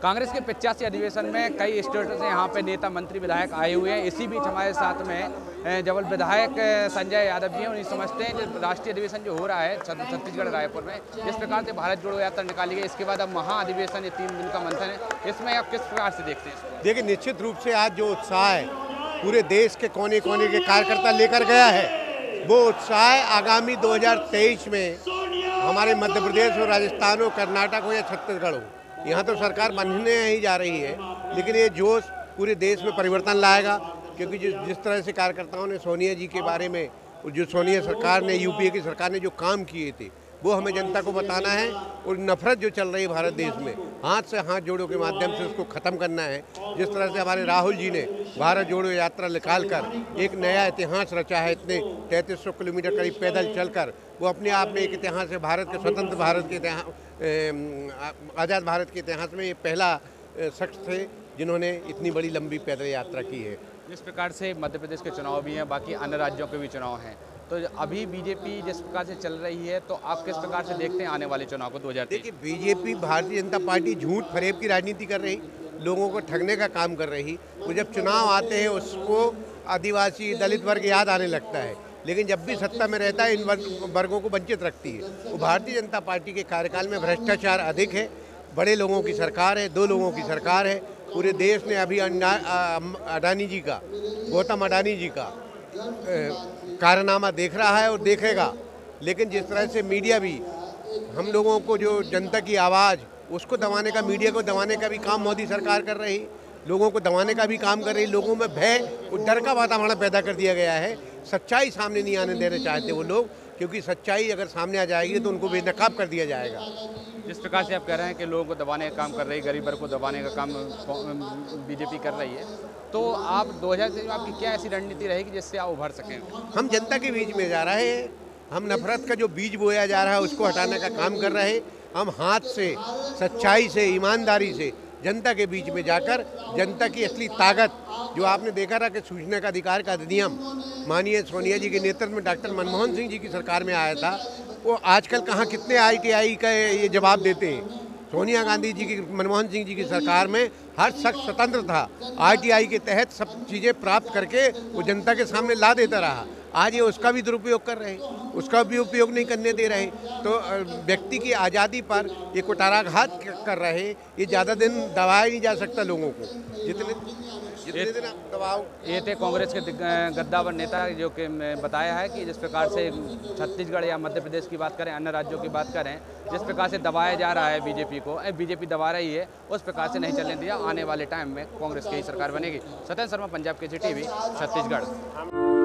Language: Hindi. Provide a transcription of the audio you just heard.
कांग्रेस के 85 अधिवेशन में कई स्टेटों से यहाँ पे नेता मंत्री विधायक आए हुए हैं। इसी बीच हमारे साथ में जबल विधायक संजय यादव जी हैं। उन्हें समझते हैं कि राष्ट्रीय अधिवेशन जो हो रहा है छत्तीसगढ़ रायपुर में, जिस प्रकार से भारत जोड़ो यात्रा निकाली गई, इसके बाद अब महाअधिवेशन, ये 3 दिन का मंथन है, इसमें आप किस प्रकार से देखते हैं? देखिए, निश्चित रूप से आज जो उत्साह है पूरे देश के कोने कोने के कार्यकर्ता लेकर गया है, वो उत्साह आगामी 2023 में हमारे मध्य प्रदेश और राजस्थान हो, कर्नाटक हो या छत्तीसगढ़ हो, यहाँ तो सरकार बनने ही जा रही है, लेकिन ये जोश पूरे देश में परिवर्तन लाएगा। क्योंकि जिस तरह से कार्यकर्ताओं ने सोनिया जी के बारे में, जो सोनिया सरकार ने, यूपीए की सरकार ने जो काम किए थे, वो हमें जनता को बताना है। और नफरत जो चल रही है भारत देश में, हाथ से हाथ जोड़ों के माध्यम से उसको ख़त्म करना है। जिस तरह से हमारे राहुल जी ने भारत जोड़ो यात्रा निकाल कर एक नया इतिहास रचा है, इतने 3300 किलोमीटर करीब पैदल चलकर, वो अपने आप में एक इतिहास है। भारत के स्वतंत्र भारत के इतिहास, आज़ाद भारत के इतिहास में ये पहला शख्स थे जिन्होंने इतनी बड़ी लंबी पैदल यात्रा की है। जिस प्रकार से मध्य प्रदेश के चुनाव भी हैं, बाकी अन्य राज्यों के भी चुनाव हैं, तो अभी बीजेपी जिस प्रकार से चल रही है, तो आप किस प्रकार से देखते हैं आने वाले चुनाव को 2023? देखिए, बीजेपी, भारतीय जनता पार्टी झूठ फरेब की राजनीति कर रही, लोगों को ठगने का काम कर रही। वो जब चुनाव आते हैं उसको आदिवासी दलित वर्ग याद आने लगता है, लेकिन जब भी सत्ता में रहता है इन वर्गों को वंचित रखती है। वो भारतीय जनता पार्टी के कार्यकाल में भ्रष्टाचार अधिक है, बड़े लोगों की सरकार है, 2 लोगों की सरकार है। पूरे देश ने अभी अडानी जी का, गौतम अडानी जी का कारनामा देख रहा है और देखेगा। लेकिन जिस तरह से मीडिया भी हम लोगों को, जो जनता की आवाज़, उसको दबाने का, मीडिया को दबाने का भी काम मोदी सरकार कर रही, लोगों को दबाने का भी काम कर रही। लोगों में भय और डर का वातावरण पैदा कर दिया गया है। सच्चाई सामने नहीं आने देना चाहते वो लोग, क्योंकि सच्चाई अगर सामने आ जाएगी तो उनको बेनकाब कर दिया जाएगा। जिस प्रकार से आप कह रहे हैं कि लोगों को दबाने का काम कर रही, गरीब वर्ग को दबाने का काम बीजेपी कर रही है, तो आप 2023 में आपकी क्या ऐसी रणनीति रहेगी जिससे आप उभर सकें? हम जनता के बीच में जा रहे हैं, हम नफरत का जो बीज बोया जा रहा है उसको हटाने का काम कर रहे हैं। हम हाथ से, सच्चाई से, ईमानदारी से जनता के बीच में जाकर जनता की असली ताकत, जो आपने देखा था कि सूचना का अधिकार का अधिनियम माननीय सोनिया जी के नेतृत्व में डॉक्टर मनमोहन सिंह जी की सरकार में आया था, वो आजकल कहाँ कितने ITI का ये जवाब देते हैं। सोनिया गांधी जी की, मनमोहन सिंह जी की सरकार में हर शख्स स्वतंत्र था, ITI के तहत सब चीज़ें प्राप्त करके वो जनता के सामने ला देता रहा। आज ये उसका भी दुरुपयोग कर रहे हैं, उसका भी उपयोग नहीं करने दे रहे। तो व्यक्ति की आज़ादी पर ये कुठाराघात कर रहे हैं। ये ज़्यादा दिन दबाया नहीं जा सकता लोगों को, जितने दिन आप दबाओ। ये थे कांग्रेस के गद्दावर नेता, जो कि बताया है कि जिस प्रकार से छत्तीसगढ़ या मध्य प्रदेश की बात करें, अन्य राज्यों की बात करें, जिस प्रकार से दबाया जा रहा है बीजेपी को, बीजेपी दबा रही है, उस प्रकार से नहीं चलने दिया। आने वाले टाइम में कांग्रेस की ही सरकार बनेगी। सत्येंद्र शर्मा, पंजाब केसरी टीवी, छत्तीसगढ़।